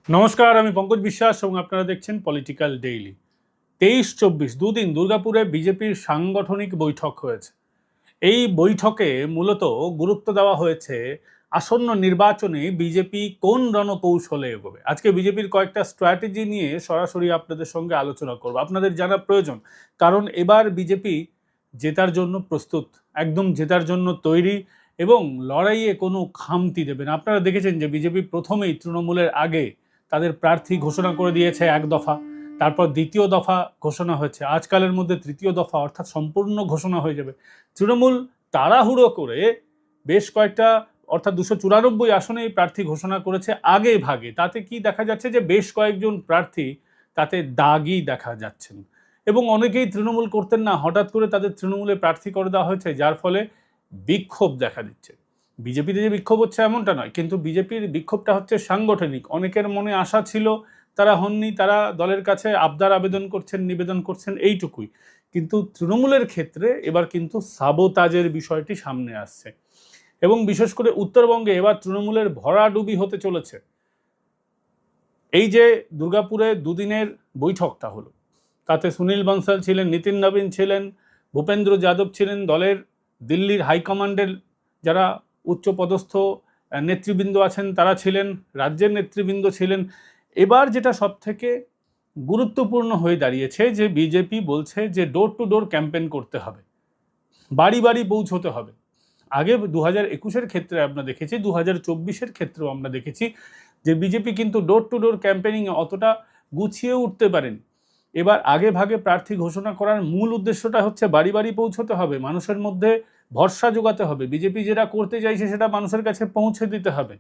নমস্কার, আমি পঙ্কজ বিশ্বাস এবং আপনারা দেখছেন পলিটিক্যাল ডেইলি। 23-24 দুদিন দুর্গাপুরে বিজেপির সাংগঠনিক বৈঠক হয়েছে। এই বৈঠকে মূলত গুরুত্ব দেওয়া হয়েছে আসন্ন নির্বাচনে বিজেপি কোন রণকৌশলে এগোবে। আজকে বিজেপির কয়েকটা স্ট্র্যাটেজি নিয়ে সরাসরি আপনাদের সঙ্গে আলোচনা করব। আপনাদের জানা প্রয়োজন, কারণ এবার বিজেপি জেতার জন্য প্রস্তুত, একদম জেতার জন্য তৈরি এবং লড়াইয়ে কোনো খামতি দেবে না। আপনারা দেখেছেন যে বিজেপি প্রথমেই তৃণমূলের আগে তাদের প্রার্থী ঘোষণা করে দিয়েছে এক দফা, তারপর দ্বিতীয় দফা ঘোষণা হয়েছে, আজকালের মধ্যে তৃতীয় দফা অর্থাৎ সম্পূর্ণ ঘোষণা হয়ে যাবে। তৃণমূল তাড়াহুড়ো করে বেশ কয়েকটা অর্থাৎ 294 আসনে প্রার্থী ঘোষণা করেছে আগে ভাগে। তাতে কি দেখা যাচ্ছে যে বেশ কয়েকজন প্রার্থী তাতে দাগই দেখা যাচ্ছেন এবং অনেকেই তৃণমূল করতেন না, হঠাৎ করে তাদের তৃণমূলে প্রার্থী করে দেওয়া হয়েছে, যার ফলে বিক্ষোভ দেখা দিচ্ছে। বিজেপিতে যে বিক্ষোভ হচ্ছে এমনটা নয়, কিন্তু বিজেপির বিক্ষোভটা হচ্ছে সাংগঠনিক। অনেকের মনে আশা ছিল, তারা হননি, তারা দলের কাছে আবদার আবেদন করছেন, নিবেদন করছেন, এইটুকুই। কিন্তু তৃণমূলের ক্ষেত্রে এবার কিন্তু সাবোতাজের বিষয়টি সামনে আসছে এবং বিশেষ করে উত্তরবঙ্গে এবার তৃণমূলের ভরাডুবি হতে চলেছে। এই যে দুর্গাপুরে দুদিনের বৈঠকটা হলো, তাতে সুনীল বানসাল ছিলেন, নিতিন নবীন ছিলেন, ভূপেন্দ্র যাদব ছিলেন, দলের দিল্লির হাইকমান্ডের যারা উচ্চপদস্থ নেতৃবৃন্দ আছেন তারা ছিলেন, রাজ্যের নেতৃবৃন্দ ছিলেন। এবার যেটা সবথেকে গুরুত্বপূর্ণ হয়ে দাঁড়িয়েছে যে বিজেপি বলছে যে ডোর টু ডোর ক্যাম্পেইন করতে হবে, বাড়ি বাড়ি পৌঁছতে হবে। আগে 2021-এর ক্ষেত্রে আমরা দেখেছি, 2024-এর ক্ষেত্রেও আমরা দেখেছি যে বিজেপি কিন্তু ডোর টু ডোর ক্যাম্পেইনিংয়ে অতটা গুছিয়ে উঠতে পারেন। এবার আগে ভাগে প্রার্থী ঘোষণা করার মূল উদ্দেশ্যটা হচ্ছে বাড়ি বাড়ি পৌঁছতে হবে, মানুষের মধ্যে ভরসা জোগাতে হবে, বিজেপি যেটা করতে চাইছে সেটা মানুষের কাছে পৌঁছে দিতে হবে।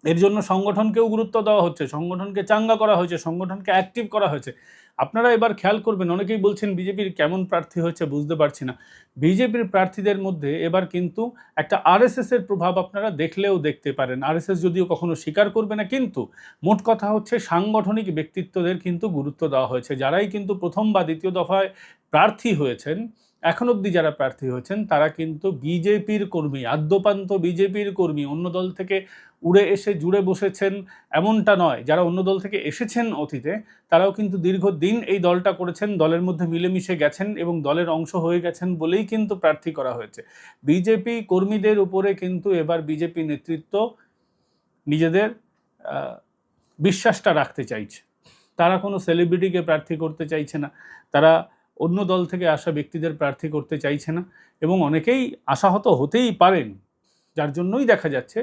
এর জন্য সংগঠনকেও গুরুত্ব দেওয়া হচ্ছে, সংগঠনকে চাঙ্গা করা হয়েছে, সংগঠনকে অ্যাক্টিভ করা হয়েছে। আপনারা এবার খেয়াল করবেন, অনেকেই বলছেন বিজেপির কেমন প্রার্থী হয়েছে বুঝতে পারছি না। বিজেপির প্রার্থীদের মধ্যে এবার কিন্তু একটা আরএসএসের প্রভাব আপনারা দেখলেও দেখতে পারেন। আরএসএস যদিও কখনো স্বীকার করবে না, কিন্তু মোট কথা হচ্ছে সাংগঠনিক ব্যক্তিত্বদের কিন্তু গুরুত্ব দেওয়া হয়েছে। যারাই কিন্তু প্রথম বা দ্বিতীয় দফায় প্রার্থী হয়েছেন, এখন অবধি যারা প্রার্থী হয়েছেন তারা কিন্তু বিজেপির কর্মী, আদ্যোপান্ত বিজেপির কর্মী। অন্য দল থেকে উড়ে এসে জুড়ে বসেছেন এমনটা নয়। যারা অন্য দল থেকে এসেছেন অতীতে, তারাও কিন্তু দীর্ঘদিন এই দলটা করেছেন, দলের মধ্যে মিলেমিশে গেছেন এবং দলের অংশ হয়ে গেছেন বলেই কিন্তু প্রার্থী করা হয়েছে। বিজেপি কর্মীদের উপরে কিন্তু এবার বিজেপি নেতৃত্ব নিজেদের বিশ্বাসটা রাখতে চাইছে। তারা কোনো সেলিব্রিটিকে প্রার্থী করতে চাইছে না, তারা অন্য দল থেকে আসা ব্যক্তিদের প্রার্থী করতে চাইছে না এবং অনেকেই আশাহত হতেই পারেন। যার জন্যই দেখা যাচ্ছে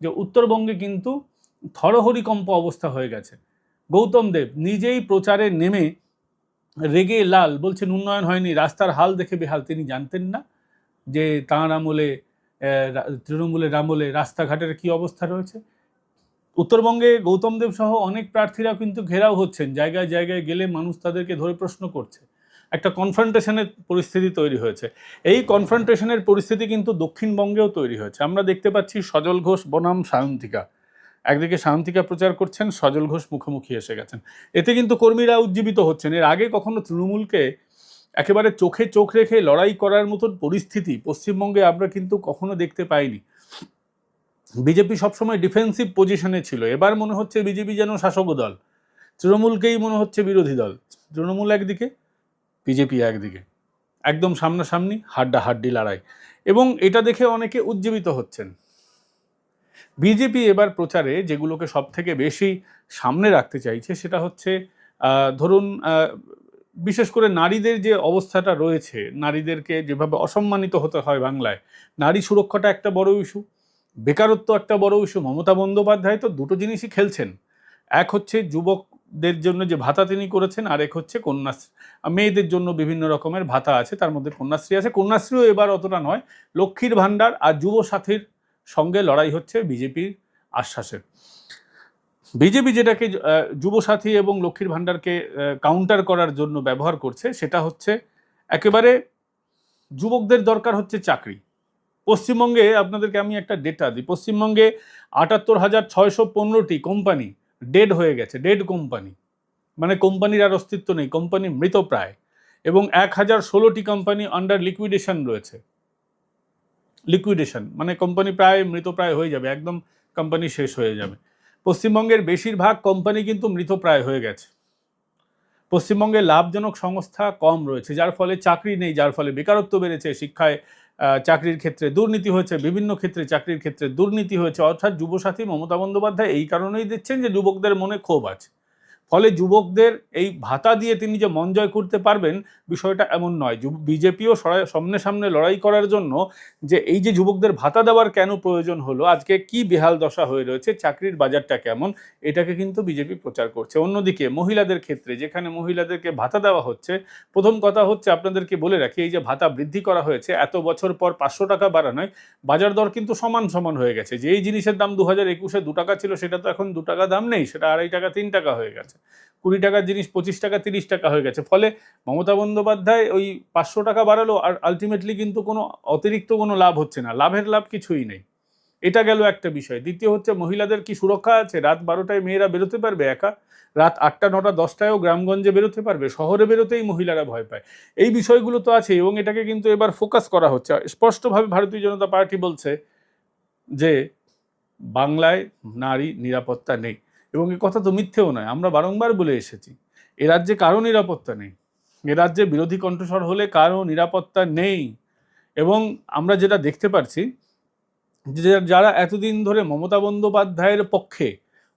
যে উত্তরবঙ্গে কিন্তু থরহরিকম্প অবস্থা হয়ে গেছে। গৌতম দেব নিজেই প্রচারে নেমে রেগে লাল, বলছেন উন্নয়ন হয়নি, রাস্তার হাল দেখে বেহাল। তিনি জানতেন না যে তাঁর আমলে, তৃণমূলের আমলে রাস্তাঘাটের কি অবস্থা রয়েছে? উত্তরবঙ্গে গৌতম দেব সহ অনেক প্রার্থীরা কিন্তু ঘেরাও হচ্ছেন, জায়গায় জায়গায় গেলে মানুষ তাদেরকে ধরে প্রশ্ন করছে। একটা কনফ্রন্টেশনের পরিস্থিতি তৈরি হয়েছে। এই কনফ্রন্টেশনের পরিস্থিতি কিন্তু দক্ষিণবঙ্গেও তৈরি হয়েছে। আমরা দেখতে পাচ্ছি সজল ঘোষ বনাম সায়ন্তিকা, একদিকে সায়ন্তিকা প্রচার করছেন, সজল ঘোষ মুখোমুখি এসে গেছেন। এতে কিন্তু কর্মীরা উজ্জীবিত হচ্ছেন। এর আগে কখনো তৃণমূলকে একেবারে চোখে চোখ রেখে লড়াই করার মতন পরিস্থিতি পশ্চিমবঙ্গে আমরা কিন্তু কখনো দেখতে পাইনি। বিজেপি সবসময় ডিফেন্সিভ পজিশনে ছিল। এবার মনে হচ্ছে বিজেপি যেন শাসক দল, তৃণমূলকেই মনে হচ্ছে বিরোধী দল। তৃণমূল একদিকে, বিজেপি একদিকে, একদম সামনাসামনি হাড্ডাহাড্ডি লড়াই, এবং এটা দেখে অনেকে উজ্জীবিত হচ্ছেন। বিজেপি এবার প্রচারে যেগুলোকে সব থেকে বেশি সামনে রাখতে চাইছে সেটা হচ্ছে ধরুন বিশেষ করে নারীদের যে অবস্থাটা রয়েছে, নারীদেরকে যেভাবে অসম্মানিত হতে হয় বাংলায়, নারী সুরক্ষাটা একটা বড় ইস্যু, বেকারত্ব একটা বড় ইস্যু। মমতা বন্দ্যোপাধ্যায় তো দুটো জিনিসই খেলছেন। এক হচ্ছে যুবকদের জন্য যে ভাতা তিনি করেছেন, আর এক হচ্ছে কন্যাশ্রী। মেয়েদের জন্য বিভিন্ন রকমের ভাতা আছে, তার মধ্যে কন্যাশ্রী আছে। কন্যাশ্রীও এবার অতটা নয়, লক্ষ্মীর ভাণ্ডার আর যুব সাথীর সঙ্গে লড়াই হচ্ছে বিজেপির আশ্বাসের। বিজেপি যেটাকে যুবসাথী এবং লক্ষ্মীর ভাণ্ডারকে কাউন্টার করার জন্য ব্যবহার করছে সেটা হচ্ছে একেবারে যুবকদের দরকার হচ্ছে চাকরি। পশ্চিমবঙ্গে আপনাদেরকে আমি একটা ডেটা দিই, পশ্চিমবঙ্গে ৭৮,৬১৫টি কোম্পানি ডেড হয়ে গেছে, ডেড কোম্পানি, মানে কোম্পানির আর অস্তিত্ব নেই, কোম্পানি মৃতপ্রায়, এবং ১,০১৬টি কোম্পানি আন্ডার লিকুইডেশন রয়েছে। লিকুইডেশন মানে কোম্পানি প্রায় মৃতপ্রায় হয়ে যাবে, একদম কোম্পানি শেষ হয়ে যাবে। পশ্চিমবঙ্গের বেশিরভাগ কোম্পানি কিন্তু মৃতপ্রায় হয়ে গেছে। পশ্চিমবঙ্গে লাভজনক সংস্থা কম রয়েছে, যার ফলে চাকরি নেই, যার ফলে বেকারত্ব বেড়েছে, শিক্ষায় চাকরির ক্ষেত্রে দুর্নীতি হয়েছে, বিভিন্ন ক্ষেত্রে চাকরির ক্ষেত্রে দুর্নীতি হয়েছে। অর্থাৎ যুবসাথী মমতা বন্দ্যোপাধ্যায় এই কারণেই দিচ্ছেন যে যুবকদের মনে ক্ষোভ আছে। ফলে যুবকদের এই ভাতা দিয়ে তিনি যে মন জয় করতে পারবেন, বিষয়টা এমন নয়। বিজেপিও সামনে সামনে লড়াই করার জন্য যে এই যে যুবকদের ভাতা দেওয়ার কেন প্রয়োজন হলো, আজকে কি বেহাল দশা হয়ে রয়েছে, চাকরির বাজারটা কেমন, এটাকে কিন্তু বিজেপি প্রচার করছে। অন্যদিকে মহিলাদের ক্ষেত্রে যেখানে মহিলাদেরকে ভাতা দেওয়া হচ্ছে, প্রথম কথা হচ্ছে আপনাদেরকে বলে রাখি, এই যে ভাতা বৃদ্ধি করা হয়েছে এত বছর পর 500 টাকা বাড়ানোয় বাজার দর কিন্তু সমান সমান হয়ে গেছে। যেই জিনিসের দাম 2021-এ 2 টাকা ছিল, সেটা তো এখন 2 টাকা দাম নেই, সেটা 2.5 টাকা 3 টাকা হয়ে গেছে। 20 টাকার জিনিস 25 টাকা 30 টাকা হয়ে গেছে। ফলে মমতা বন্দ্যোপাধ্যায় ওই 500 টাকা বাড়ালো, আর আলটিমেটলি কিন্তু কোনো অতিরিক্ত কোনো লাভ হচ্ছে না, লাভের লাভ কিছুই নেই। এটা গেল একটা বিষয়। দ্বিতীয় হচ্ছে, মহিলাদের কি সুরক্ষা আছে? রাত 12টায় মেয়েরা বেরোতে পারবে একা? রাত 8টা 9টা 10টায়ও গ্রামগঞ্জে বেরোতে পারবে? শহরে বেরোতেই মহিলারা ভয় পায়। এই বিষয়গুলো তো আছে, এবং এটাকে কিন্তু এবার ফোকাস করা হচ্ছে। স্পষ্টভাবে ভারতীয় জনতা পার্টি বলছে যে বাংলায় নারী নিরাপত্তা নেই, এবং এ কথা তো মিথ্যেও নয়। আমরা বারংবার বলে এসেছি, এ রাজ্যে কারো নিরাপত্তা নেই। এ রাজ্যে বিরোধী কণ্ঠস্বর হলে কারো নিরাপত্তা নেই। এবং আমরা যেটা দেখতে পাচ্ছি, যে যারা এতদিন ধরে মমতা বন্দ্যোপাধ্যায়ের পক্ষে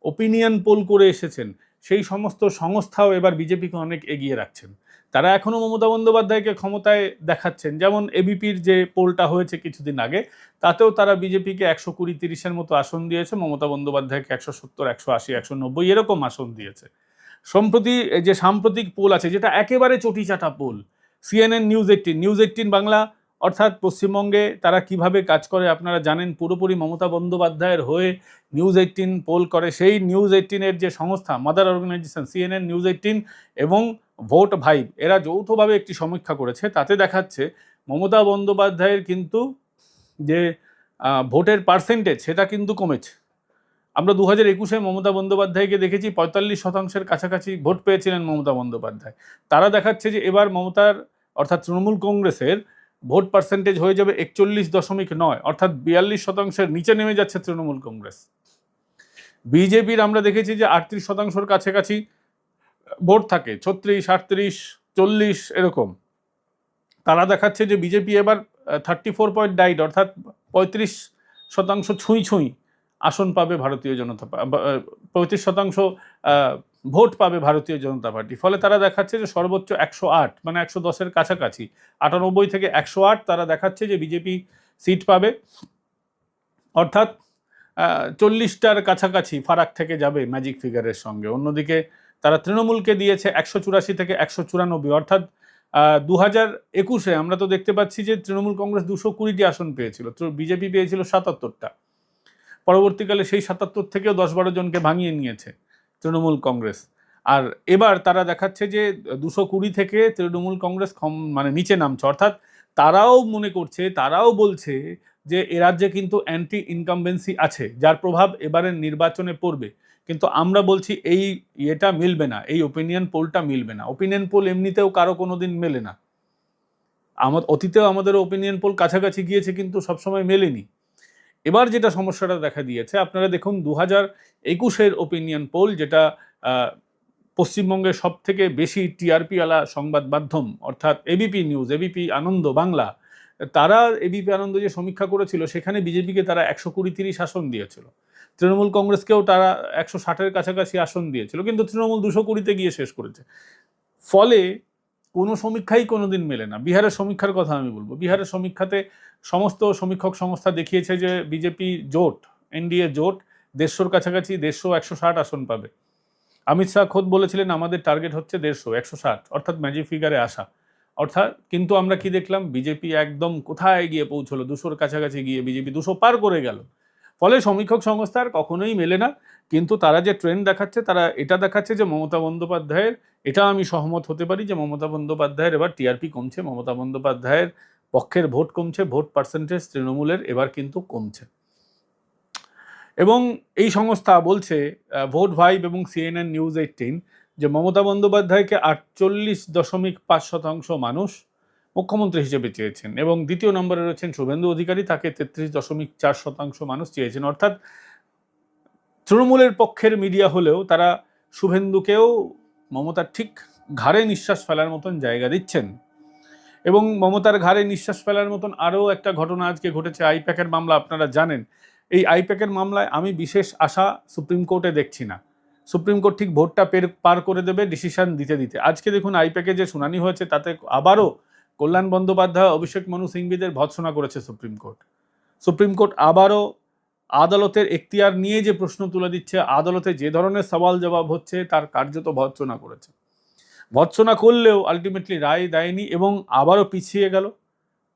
ওপিনিয়ন পোল করে এসেছেন, সেই সমস্ত সংস্থাও এবার বিজেপিকে অনেক এগিয়ে রাখছেন। তারা এখনো মমতা বন্দ্যোপাধ্যায়কে ক্ষমতায় দেখাচ্ছেন। যেমন এবিপির যে পোলটা হয়েছে কিছুদিন আগে, তাতেও তারা বিজেপিকে 120-30-এর মতো আসন দিয়েছে, মমতা বন্দ্যোপাধ্যায়কে 170, 180, 190 এরকম আসন দিয়েছে। সম্প্রতি যে সাম্প্রতিক পোল আছে, যেটা একেবারে চটিচাটা পোল, CNN নিউজ 18 বাংলা, অর্থাৎ পশ্চিমবঙ্গে তারা কিভাবে কাজ করে আপনারা জানেন, পুরোপুরি মমতা বন্দ্যোপাধ্যায়ের হয়ে নিউজ 18 পোল করে। সেই নিউজ 18-এর যে সংস্থা, মাদার অর্গানাইজেশন CNN, নিউজ 18 এবং ভোট ভাইব, এরা যৌথভাবে একটি সমীক্ষা করেছে। তাতে দেখাচ্ছে মমতা বন্দ্যোপাধ্যায়ের কিন্তু যে ভোটের পার্সেন্টেজ, সেটা কিন্তু কমেছে। আমরা 2021-এ মমতা বন্দ্যোপাধ্যায়কে দেখেছি 45%-এর কাছাকাছি ভোট পেয়েছিলেন মমতা বন্দ্যোপাধ্যায়। তারা দেখাচ্ছে যে এবার মমতার, অর্থাৎ তৃণমূল কংগ্রেসের ভোট পার্সেন্টেজ হয়ে যাবে 41.9, অর্থাৎ 42%-এর নিচে নেমে যাচ্ছে তৃণমূল কংগ্রেস। বিজেপির আমরা দেখেছি যে 38%-এর কাছাকাছি ভোট থাকে, 36, 38, 40 এরকম। তারা দেখাচ্ছে যে বিজেপি এবার 34.9, অর্থাৎ 35% ছুঁই আসন পাবে ভারতীয় জনতা, 35% ভোট পাবে ভারতীয় জনতা পার্টি। ফলে তারা দেখাচ্ছে যে সর্বোচ্চ 108, মানে 110-এর কাছাকাছি, 98 থেকে 108 তারা দেখাচ্ছে যে বিজেপি সিট পাবে, অর্থাৎ 40টার কাছাকাছি ফারাক থেকে যাবে ম্যাজিক ফিগারের সঙ্গে। অন্যদিকে তারা তৃণমূলকে দিয়েছে 184 থেকে 194, অর্থাৎ 2021-এ আমরা তো দেখতে পাচ্ছি যে তৃণমূল কংগ্রেস 220টি আসন পেয়েছিল, তো বিজেপি পেয়েছিল 77টা। পরবর্তীকালে সেই 77 থেকেও 10-12 জনকে ভাঙিয়ে নিয়েছে তৃণমূল কংগ্রেস। আর এবার তারা দেখাচ্ছে যে 220 থেকে তৃণমূল কংগ্রেস মানে নিচে নামছে, অর্থাৎ তারাও মনে করছে, তারাও বলছে যে এ রাজ্যে কিন্তু অ্যান্টি ইনকামবেন্সি আছে, যার প্রভাব এবারের নির্বাচনে পড়বে। কিন্তু আমরা বলছি এই এটা মিলবে না, এই ওপিনিয়ন পোলটা মিলবে না। ওপিনিয়ন পোল এমনিতেও কারো কোনোদিন মেলে না। অতীতেও আমাদের ওপিনিয়ন পোল কাছাকাছি গিয়েছে, কিন্তু সবসময় মেলেনি। এবার যেটা সমস্যাটা দেখা দিয়েছে, আপনারা দেখুন 2021-এর ওপিনিয়ন পোল, যেটা পশ্চিমবঙ্গের সব থেকে বেশি টিআরপিওয়ালা সংবাদ মাধ্যম, অর্থাৎ এবিপি নিউজ, এবিপি আনন্দ বাংলা, তারা এবিপি আনন্দ যে সমীক্ষা করেছিল, সেখানে বিজেপিকে তারা 120-30 আসন দিয়েছিল। তৃণমূল কংগ্রেসকেও তারা 160-এর কাছাকাছি আসন দিয়েছিল, কিন্তু তৃণমূল 220-তে গিয়ে শেষ করেছে। ফলে কোনো সমীক্ষাই কোনোদিন মেলে না। বিহারের সমীক্ষার কথা আমি বলবো, বিহারের সমীক্ষাতে সমস্ত সমীক্ষক সংস্থা দেখিয়েছে যে বিজেপি জোট, এনডিএ জোট 150-র কাছাকাছি, 150-160 আসন পাবে। অমিত শাহ খোদ বলেছিলেন আমাদের টার্গেট হচ্ছে 150-160, অর্থাৎ ম্যাজিক ফিগারে আসা। অর্থাৎ কিন্তু আমরা কি দেখলাম, বিজেপি একদম কোথায় গিয়ে পৌঁছলো, 200-র কাছাকাছি গিয়ে বিজেপি 200 পার করে গেল। ফলে সমীক্ষক সংস্থার কখনোই মেলে না। কিন্তু তারা যে ট্রেন্ড দেখাচ্ছে, তারা এটা দেখাচ্ছে যে মমতা বন্দ্যোপাধ্যায়ের, এটা আমি সহমত হতে পারি যে মমতা বন্দ্যোপাধ্যায়ের এবার টিআরপি কমছে, মমতা বন্দ্যোপাধ্যায়ের পক্ষের ভোট কমছে, ভোট পার্সেন্টেজ তৃণমূলের এবার কিন্তু কমছে। এবং এই সংস্থা বলছে, ভোট ভাইব এবং CNN নিউজ 18, যে মমতা বন্দ্যোপাধ্যায়কে 48.5% মানুষ মুখ্যমন্ত্রী হিসেবে চেয়েছেন, এবং দ্বিতীয় নম্বরে রয়েছেন শুভেন্দু অধিকারী, তাকে 33.4% মানুষ চেয়েছেন। অর্থাৎ তৃণমূলের পক্ষের মিডিয়া হলেও তারা শুভেন্দুকেও মমতার ঠিক ঘাড়ে নিঃশ্বাস ফেলার মতন জায়গা দিচ্ছেন। এবং মমতার ঘাড়ে নিঃশ্বাস ফেলার মতন আরও একটা ঘটনা আজকে ঘটেছে, আইপ্যাকের মামলা। আপনারা জানেন এই আইপ্যাকের মামলায় আমি বিশেষ আশা সুপ্রিম কোর্টে দেখছি না। সুপ্রিম কোর্ট ঠিক ভোটটা পার করে দেবে ডিসিশন দিতে দিতে। আজকে দেখুন আইপ্যাকে যে শুনানি হয়েছে তাতে আবারও কল্যাণ বন্দ্যোপাধ্যায়, অভিষেক মনু সিংভিদের ভৎসনা করেছে সুপ্রিম কোর্ট। সুপ্রিম কোর্ট আবারও আদালতের এখতিয়ার নিয়ে যে প্রশ্ন তুলে দিচ্ছে, আদালতে যে ধরনের সওয়াল জবাব হচ্ছে তার কার্যত ভৎসনা করেছে। ভৎসনা করলেও আলটিমেটলি রায় দেয়নি এবং আবারও পিছিয়ে গেল।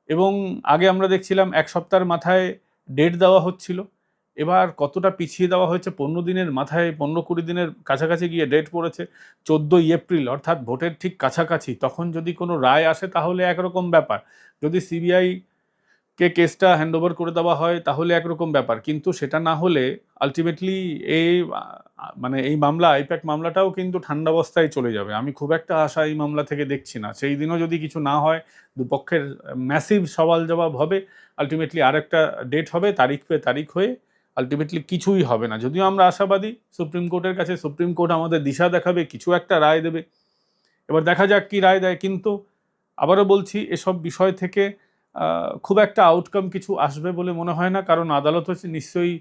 এবং আগে আমরা দেখছিলাম 1 সপ্তাহের মাথায় ডেট দেওয়া হচ্ছিল, এবার কতটা পিছিয়ে দেওয়া হয়েছে, 15 দিনের মাথায় 15-20 দিনের কাছাকাছি গিয়ে ডেট পড়েছে 14ই এপ্রিল, অর্থাৎ ভোটের ঠিক কাছাকাছি। তখন যদি কোনো রায় আসে তাহলে একরকম ব্যাপার, যদি সিবিআইকে কেসটা হ্যান্ডওভার করে দেওয়া হয় তাহলে একরকম ব্যাপার, কিন্তু সেটা না হলে আলটিমেটলি এই মামলা, আইপ্যাক মামলাটাও কিন্তু ঠান্ডা অবস্থায় চলে যাবে। আমি খুব একটা আশা এই মামলা থেকে দেখছি না। সেই দিনও যদি কিছু না হয়, দুপক্ষের ম্যাসিভ সওয়াল জবাব হবে, আলটিমেটলি আরেকটা ডেট হবে, তারিখ পে তারিখ হয়ে আলটিমেটলি কিছুই হবে না। যদিও আমরা আশাবাদী সুপ্রিম কোর্টের কাছে, সুপ্রিম কোর্ট আমাদের দিশা দেখাবে, কিছু একটা রায় দেবে। এবার দেখা যাক কি রায় দেয়। কিন্তু আবারও বলছি, এসব বিষয় থেকে খুব একটা আউটকাম কিছু আসবে বলে মনে হয় না, কারণ আদালত হচ্ছে নিশ্চয়ই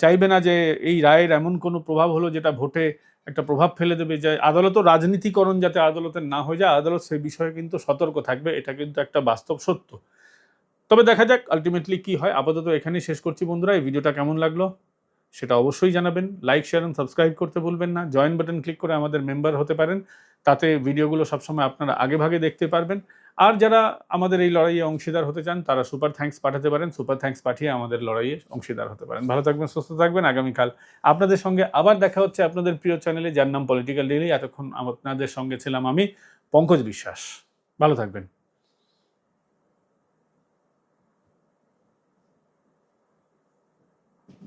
চাইবে না যে এই রায়ের এমন কোনো প্রভাব হলো যেটা ভোটে একটা প্রভাব ফেলে দেবে। যে আদালতও রাজনীতিকরণ যাতে আদালতের না হয়ে যায়, আদালত সেই বিষয়ে কিন্তু সতর্ক থাকবে, এটা কিন্তু একটা বাস্তব সত্য। তবে দেখা যাক আলটিমেটলি কি হয়। আপাতত এখানেই শেষ করছি বন্ধুরা। এই ভিডিওটা কেমন লাগলো সেটা অবশ্যই জানাবেন। লাইক, শেয়ার এবং সাবস্ক্রাইব করতে ভুলবেন না। জয়েন বাটন ক্লিক করে আমাদের মেম্বার হতে পারেন, তাতে ভিডিওগুলো সবসময় আপনারা আগে ভাগে দেখতে পারবেন। আর যারা আমাদের এই লড়াইয়ে অংশীদার হতে চান তারা সুপার থ্যাঙ্কস পাঠাতে পারেন, সুপার থ্যাঙ্কস পাঠিয়ে আমাদের লড়াইয়ে অংশীদার হতে পারেন। ভালো থাকবেন, সুস্থ থাকবেন। আগামীকাল আপনাদের সঙ্গে আবার দেখা হচ্ছে আপনাদের প্রিয় চ্যানেলে, যার নাম পলিটিক্যাল ডেইলি। এতক্ষণ আপনাদের সঙ্গে ছিলাম আমি, পঙ্কজ বিশ্বাস। ভালো থাকবেন।